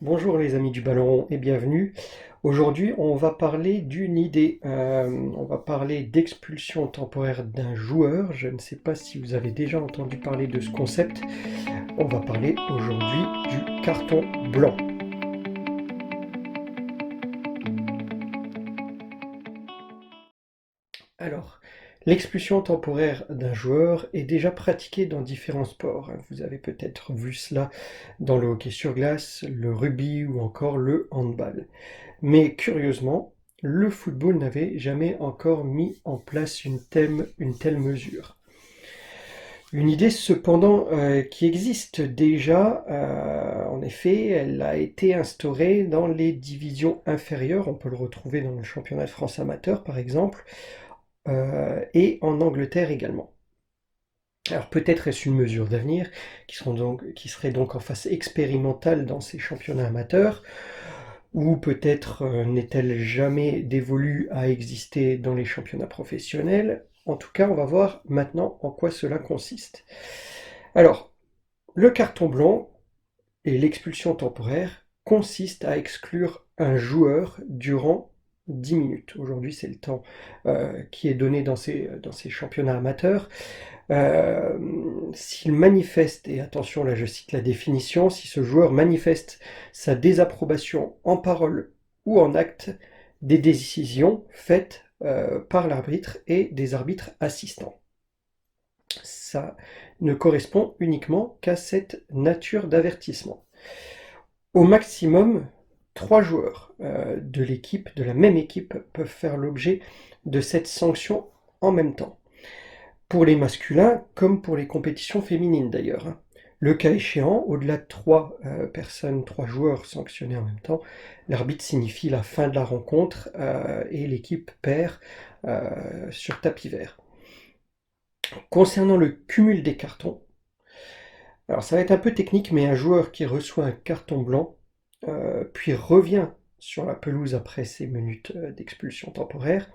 Bonjour les amis du ballon rond et bienvenue. Aujourd'hui, on va parler d'une idée. On va parler d'expulsion temporaire d'un joueur. Je ne sais pas si vous avez déjà entendu parler de ce concept. On va parler aujourd'hui du carton blanc. Alors, l'expulsion temporaire d'un joueur est déjà pratiquée dans différents sports. Vous avez peut-être vu cela dans le hockey sur glace, le rugby ou encore le handball. Mais curieusement, le football n'avait jamais encore mis en place une telle mesure. Une idée cependant qui existe déjà, en effet, elle a été instaurée dans les divisions inférieures, on peut le retrouver dans le championnat de France amateur par exemple, et en Angleterre également. Alors peut-être est-ce une mesure d'avenir qui serait donc en phase expérimentale dans ces championnats amateurs, ou peut-être n'est-elle jamais dévolue à exister dans les championnats professionnels. En tout cas, on va voir maintenant en quoi cela consiste. Alors, le carton blanc et l'expulsion temporaire consistent à exclure un joueur durant 10 minutes. Aujourd'hui, c'est le temps qui est donné dans ces championnats amateurs. S'il manifeste, et attention là je cite la définition, si ce joueur manifeste sa désapprobation en parole ou en acte des décisions faites par l'arbitre et des arbitres assistants. Ça ne correspond uniquement qu'à cette nature d'avertissement. Au maximum, 3 joueurs de la même équipe, peuvent faire l'objet de cette sanction en même temps. Pour les masculins, comme pour les compétitions féminines d'ailleurs. Le cas échéant, au-delà de 3 personnes, 3 joueurs sanctionnés en même temps, l'arbitre signifie la fin de la rencontre et l'équipe perd sur tapis vert. Concernant le cumul des cartons, alors ça va être un peu technique, mais un joueur qui reçoit un carton blanc, puis revient sur la pelouse après ses minutes d'expulsion temporaire,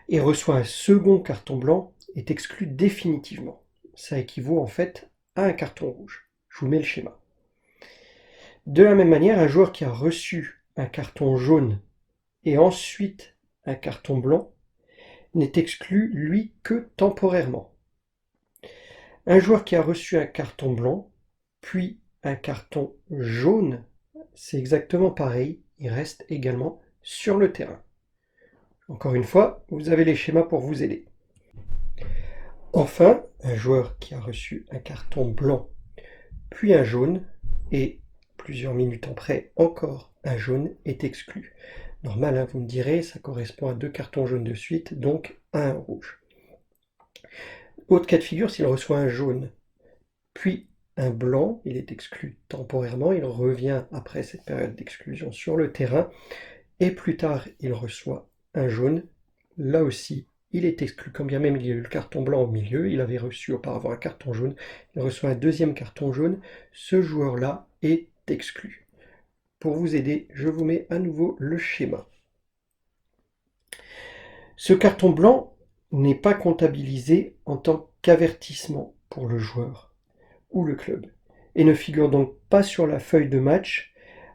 et reçoit un second carton blanc, est exclu définitivement. Ça équivaut en fait à un carton rouge. Je vous mets le schéma. De la même manière, un joueur qui a reçu un carton jaune et ensuite un carton blanc n'est exclu, lui, que temporairement. Un joueur qui a reçu un carton blanc, puis un carton jaune, c'est exactement pareil, il reste également sur le terrain. Encore une fois, vous avez les schémas pour vous aider. Enfin, un joueur qui a reçu un carton blanc, puis un jaune, et plusieurs minutes après, encore un jaune, est exclu. Normal, hein, vous me direz, ça correspond à 2 cartons jaunes de suite, donc à un rouge. Autre cas de figure, s'il reçoit un jaune, puis un blanc, il est exclu temporairement, il revient après cette période d'exclusion sur le terrain, et plus tard, il reçoit un jaune, là aussi, il est exclu, quand bien même il y a eu le carton blanc au milieu, il avait reçu auparavant un carton jaune, il reçoit un deuxième carton jaune, ce joueur-là est exclu. Pour vous aider, je vous mets à nouveau le schéma. Ce carton blanc n'est pas comptabilisé en tant qu'avertissement pour le joueur ou le club, et ne figure donc pas sur la feuille de match.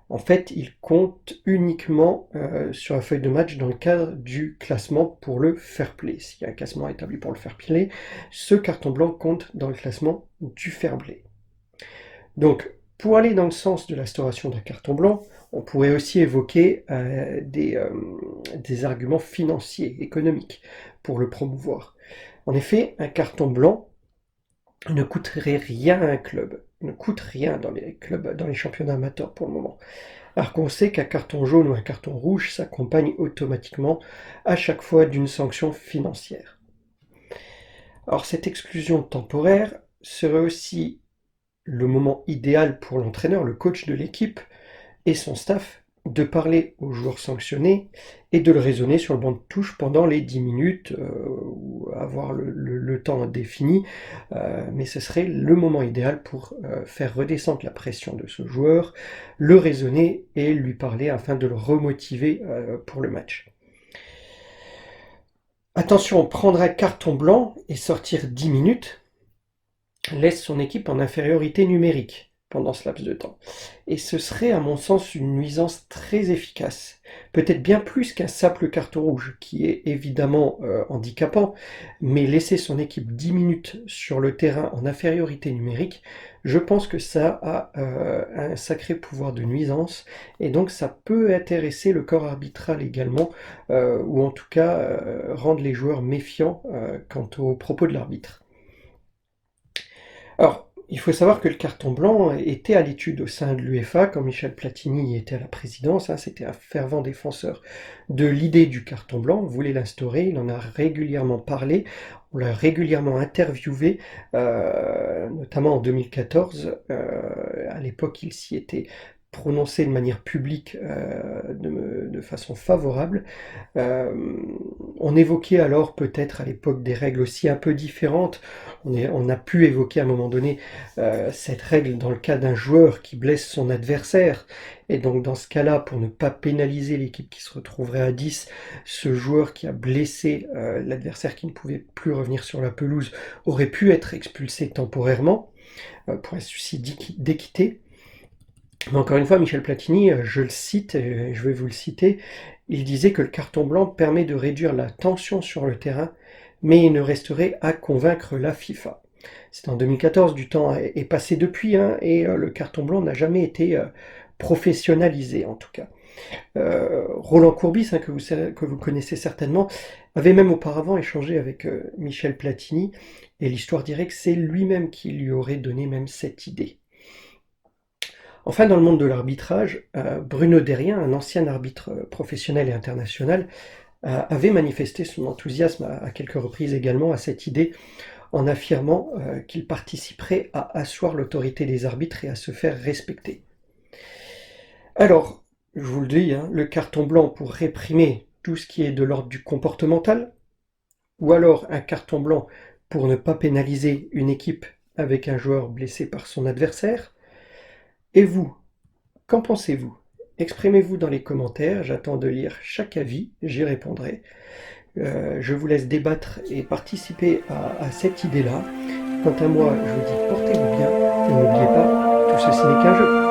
En fait, il compte uniquement sur la feuille de match dans le cadre du classement pour le fair play. S'il y a un classement établi pour le fair play, ce carton blanc compte dans le classement du fair play. Donc, pour aller dans le sens de l'instauration d'un carton blanc, on pourrait aussi évoquer des arguments financiers, économiques, pour le promouvoir. En effet, un carton blanc ne coûterait rien à un club, ne coûte rien dans les clubs, dans les championnats amateurs pour le moment. Alors qu'on sait qu'un carton jaune ou un carton rouge s'accompagne automatiquement à chaque fois d'une sanction financière. Alors cette exclusion temporaire serait aussi le moment idéal pour l'entraîneur, le coach de l'équipe et son staff de parler aux joueurs sanctionnés et de le raisonner sur le banc de touche pendant les 10 minutes ou avoir le temps défini, mais ce serait le moment idéal pour faire redescendre la pression de ce joueur, le raisonner et lui parler afin de le remotiver pour le match. Attention, prendre un carton blanc et sortir 10 minutes laisse son équipe en infériorité numérique. pendant ce laps de temps. Et ce serait, à mon sens, une nuisance très efficace. Peut-être bien plus qu'un simple carton rouge, qui est évidemment handicapant, mais laisser son équipe 10 minutes sur le terrain en infériorité numérique, je pense que ça a un sacré pouvoir de nuisance, et donc ça peut intéresser le corps arbitral également, ou en tout cas rendre les joueurs méfiants quant aux propos de l'arbitre. Alors, il faut savoir que le carton blanc était à l'étude au sein de l'UEFA, quand Michel Platini y était à la présidence, hein, c'était un fervent défenseur de l'idée du carton blanc, voulait l'instaurer, il en a régulièrement parlé, on l'a régulièrement interviewé, notamment en 2014, à l'époque il s'y était prononcé de manière publique de façon favorable. Euh, on évoquait alors peut-être à l'époque des règles aussi un peu différentes. On a pu évoquer à un moment donné cette règle dans le cas d'un joueur qui blesse son adversaire. Et donc dans ce cas-là, pour ne pas pénaliser l'équipe qui se retrouverait à 10, ce joueur qui a blessé l'adversaire qui ne pouvait plus revenir sur la pelouse aurait pu être expulsé temporairement pour un souci d'équité. Mais encore une fois, Michel Platini, je le cite, et je vais vous le citer, il disait que le carton blanc permet de réduire la tension sur le terrain, mais il ne resterait à convaincre la FIFA. C'est en 2014, du temps est passé depuis, hein, et le carton blanc n'a jamais été professionnalisé en tout cas. Roland Courbis, hein, que vous connaissez certainement, avait même auparavant échangé avec Michel Platini, et l'histoire dirait que c'est lui-même qui lui aurait donné même cette idée. Enfin, dans le monde de l'arbitrage, Bruno Derrien, un ancien arbitre professionnel et international, avait manifesté son enthousiasme à quelques reprises également à cette idée, en affirmant qu'il participerait à asseoir l'autorité des arbitres et à se faire respecter. Alors, je vous le dis, hein, le carton blanc pour réprimer tout ce qui est de l'ordre du comportemental, ou alors un carton blanc pour ne pas pénaliser une équipe avec un joueur blessé par son adversaire. Et vous, qu'en pensez-vous? Exprimez-vous dans les commentaires, j'attends de lire chaque avis, j'y répondrai. Je vous laisse débattre et participer à cette idée-là. Quant à moi, je vous dis portez-vous bien et n'oubliez pas, tout ceci n'est qu'un jeu.